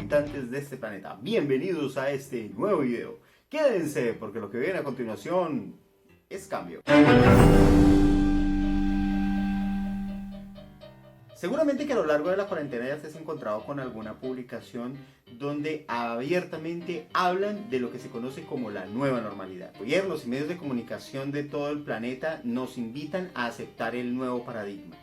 habitantes de este planeta. Bienvenidos a este nuevo video. Quédense porque lo que viene a continuación es cambio. Seguramente que a lo largo de la cuarentena ya te has encontrado con alguna publicación donde abiertamente hablan de lo que se conoce como la nueva normalidad. Gobiernos y medios de comunicación de todo el planeta nos invitan a aceptar el nuevo paradigma.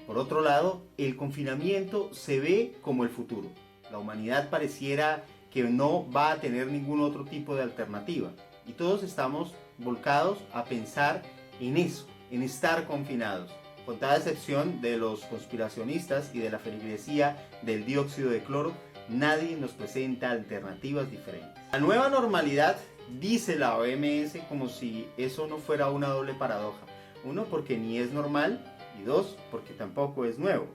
Por otro lado, el confinamiento se ve como el futuro. La humanidad pareciera que no va a tener ningún otro tipo de alternativa. Y todos estamos volcados a pensar en eso, en estar confinados. Con toda excepción de los conspiracionistas y de la feligresía del dióxido de cloro, nadie nos presenta alternativas diferentes. La nueva normalidad, dice la OMS, como si eso no fuera una doble paradoja. Uno, porque ni es normal, y dos, porque tampoco es nuevo.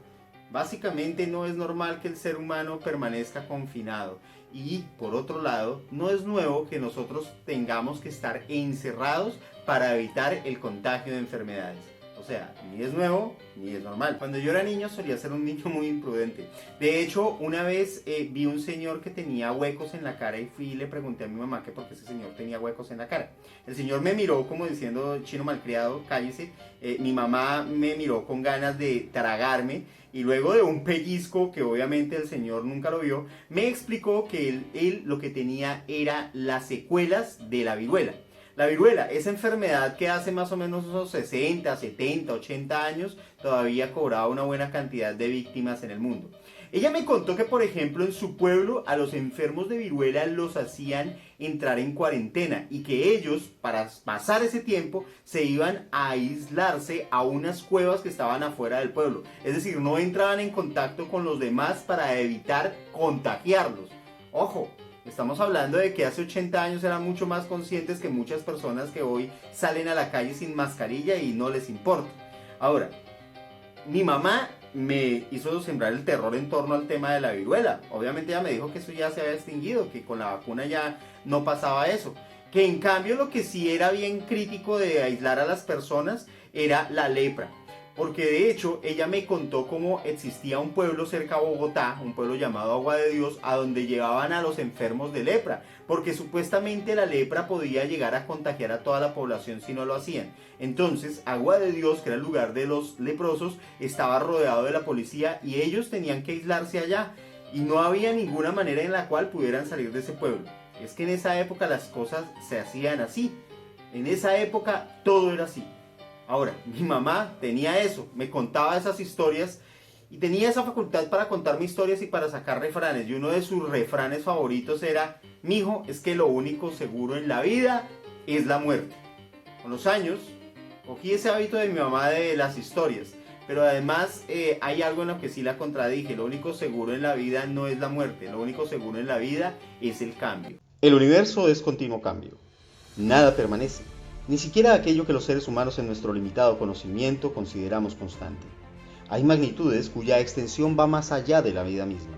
Básicamente no es normal que el ser humano permanezca confinado. Y por otro lado, no es nuevo que nosotros tengamos que estar encerrados para evitar el contagio de enfermedades. O sea, ni es nuevo, ni es normal. Cuando yo era niño solía ser un niño muy imprudente. De hecho, una vez vi un señor que tenía huecos en la cara y fui y le pregunté a mi mamá que por qué ese señor tenía huecos en la cara. El señor me miró como diciendo, chino malcriado, cállese. Mi mamá me miró con ganas de tragarme y luego de un pellizco que obviamente el señor nunca lo vio, me explicó que él lo que tenía era las secuelas de la viruela. La viruela, esa enfermedad que hace más o menos unos 60, 70, 80 años todavía cobraba una buena cantidad de víctimas en el mundo. Ella me contó que, por ejemplo, en su pueblo a los enfermos de viruela los hacían entrar en cuarentena y que ellos, para pasar ese tiempo, se iban a aislarse a unas cuevas que estaban afuera del pueblo. Es decir, no entraban en contacto con los demás para evitar contagiarlos. ¡Ojo! Estamos hablando de que hace 80 años eran mucho más conscientes que muchas personas que hoy salen a la calle sin mascarilla y no les importa. Ahora, mi mamá me hizo sembrar el terror en torno al tema de la viruela. Obviamente ella me dijo que eso ya se había extinguido, que con la vacuna ya no pasaba eso. Que en cambio lo que sí era bien crítico de aislar a las personas era la lepra. Porque de hecho ella me contó cómo existía un pueblo cerca a Bogotá, un pueblo llamado Agua de Dios, a donde llevaban a los enfermos de lepra, porque supuestamente la lepra podía llegar a contagiar a toda la población si no lo hacían. Entonces Agua de Dios, que era el lugar de los leprosos, estaba rodeado de la policía y ellos tenían que aislarse allá y no había ninguna manera en la cual pudieran salir de ese pueblo. Es que en esa época las cosas se hacían así, en esa época todo era así. Ahora, mi mamá tenía eso, me contaba esas historias y tenía esa facultad para contarme historias y para sacar refranes. Y uno de sus refranes favoritos era, mijo, es que lo único seguro en la vida es la muerte. Con los años, cogí ese hábito de mi mamá de las historias, pero además hay algo en lo que sí la contradije. Lo único seguro en la vida no es la muerte, lo único seguro en la vida es el cambio. El universo es continuo cambio, nada permanece. Ni siquiera aquello que los seres humanos en nuestro limitado conocimiento consideramos constante. Hay magnitudes cuya extensión va más allá de la vida misma.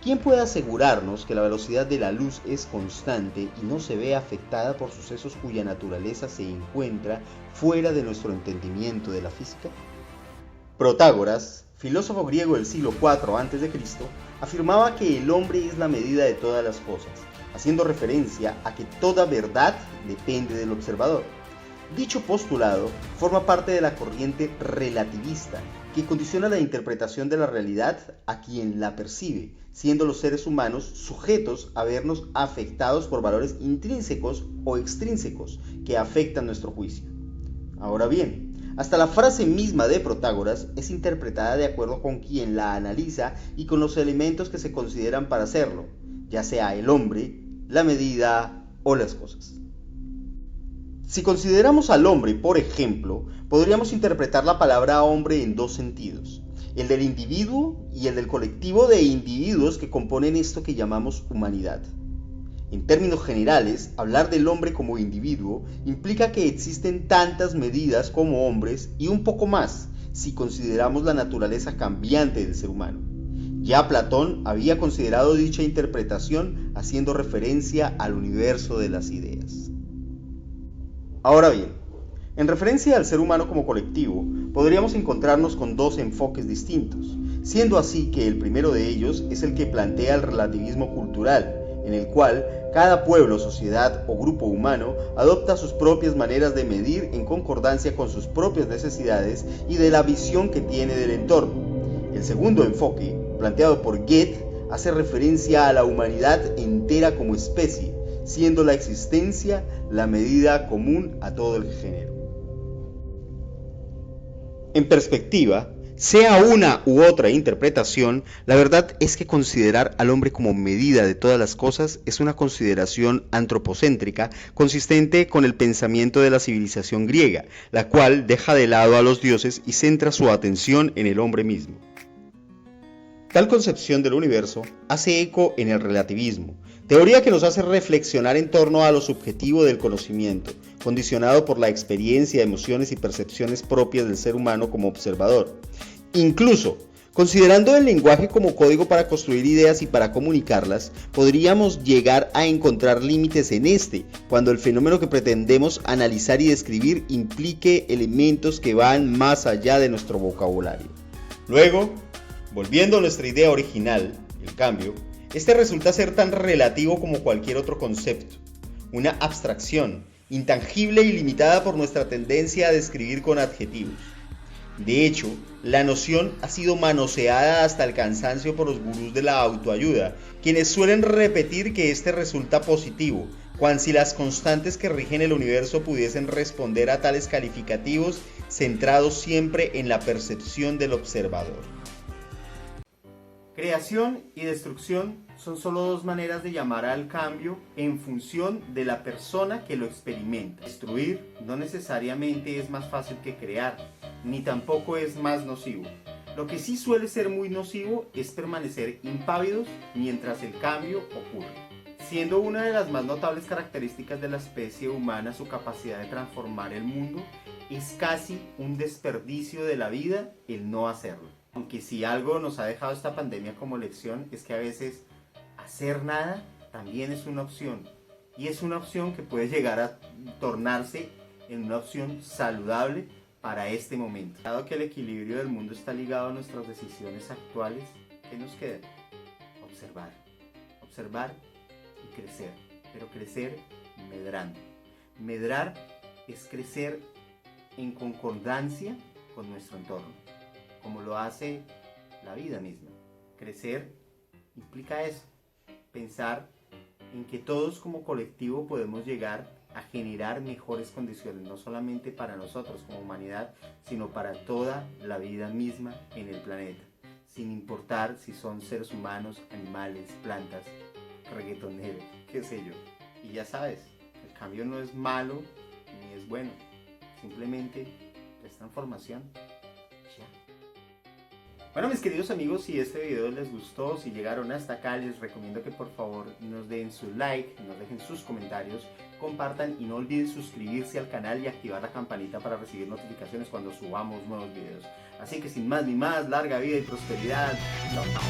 ¿Quién puede asegurarnos que la velocidad de la luz es constante y no se ve afectada por sucesos cuya naturaleza se encuentra fuera de nuestro entendimiento de la física? Protágoras, filósofo griego del siglo IV a.C., afirmaba que el hombre es la medida de todas las cosas, haciendo referencia a que toda verdad depende del observador. Dicho postulado forma parte de la corriente relativista, que condiciona la interpretación de la realidad a quien la percibe, siendo los seres humanos sujetos a vernos afectados por valores intrínsecos o extrínsecos que afectan nuestro juicio. Ahora bien, hasta la frase misma de Protágoras es interpretada de acuerdo con quien la analiza y con los elementos que se consideran para hacerlo, ya sea el hombre, la medida o las cosas. Si consideramos al hombre, por ejemplo, podríamos interpretar la palabra hombre en dos sentidos, el del individuo y el del colectivo de individuos que componen esto que llamamos humanidad. En términos generales, hablar del hombre como individuo implica que existen tantas medidas como hombres y un poco más si consideramos la naturaleza cambiante del ser humano. Ya Platón había considerado dicha interpretación haciendo referencia al universo de las ideas. Ahora bien, en referencia al ser humano como colectivo, podríamos encontrarnos con dos enfoques distintos. siendo así que el primero de ellos es el que plantea el relativismo cultural, en el cual cada pueblo, sociedad o grupo humano adopta sus propias maneras de medir en concordancia con sus propias necesidades y de la visión que tiene del entorno. El segundo enfoque, planteado por Goethe, hace referencia a la humanidad entera como especie, siendo la existencia la medida común a todo el género. En perspectiva, sea una u otra interpretación, la verdad es que considerar al hombre como medida de todas las cosas es una consideración antropocéntrica consistente con el pensamiento de la civilización griega, la cual deja de lado a los dioses y centra su atención en el hombre mismo. Tal concepción del universo hace eco en el relativismo, teoría que nos hace reflexionar en torno a lo subjetivo del conocimiento, condicionado por la experiencia, emociones y percepciones propias del ser humano como observador. Incluso, considerando el lenguaje como código para construir ideas y para comunicarlas, podríamos llegar a encontrar límites en este, cuando el fenómeno que pretendemos analizar y describir implique elementos que van más allá de nuestro vocabulario. Luego, volviendo a nuestra idea original, el cambio, este resulta ser tan relativo como cualquier otro concepto, una abstracción, intangible y limitada por nuestra tendencia a describir con adjetivos. De hecho, la noción ha sido manoseada hasta el cansancio por los gurús de la autoayuda, quienes suelen repetir que este resulta positivo, cuan si las constantes que rigen el universo pudiesen responder a tales calificativos centrados siempre en la percepción del observador. Creación y destrucción son solo dos maneras de llamar al cambio en función de la persona que lo experimenta. Destruir no necesariamente es más fácil que crear, ni tampoco es más nocivo. Lo que sí suele ser muy nocivo es permanecer impávidos mientras el cambio ocurre. Siendo una de las más notables características de la especie humana su capacidad de transformar el mundo, es casi un desperdicio de la vida el no hacerlo. Aunque si algo nos ha dejado esta pandemia como lección es que a veces hacer nada también es una opción, y es una opción que puede llegar a tornarse en una opción saludable para este momento. Dado que el equilibrio del mundo está ligado a nuestras decisiones actuales, ¿qué nos queda? Observar. Observar y crecer, pero crecer medrando. Medrar es crecer en concordancia con nuestro entorno, como lo hace la vida misma. Crecer implica eso, pensar en que todos como colectivo podemos llegar a generar mejores condiciones, no solamente para nosotros como humanidad, sino para toda la vida misma en el planeta, sin importar si son seres humanos, animales, plantas, reggaetoneros, qué sé yo. Y ya sabes, el cambio no es malo ni es bueno, simplemente es transformación. Ya. Bueno, mis queridos amigos, si este video les gustó, si llegaron hasta acá, les recomiendo que por favor nos den su like, nos dejen sus comentarios, compartan y no olviden suscribirse al canal y activar la campanita para recibir notificaciones cuando subamos nuevos videos. Así que sin más ni más, larga vida y prosperidad. Chao, chao.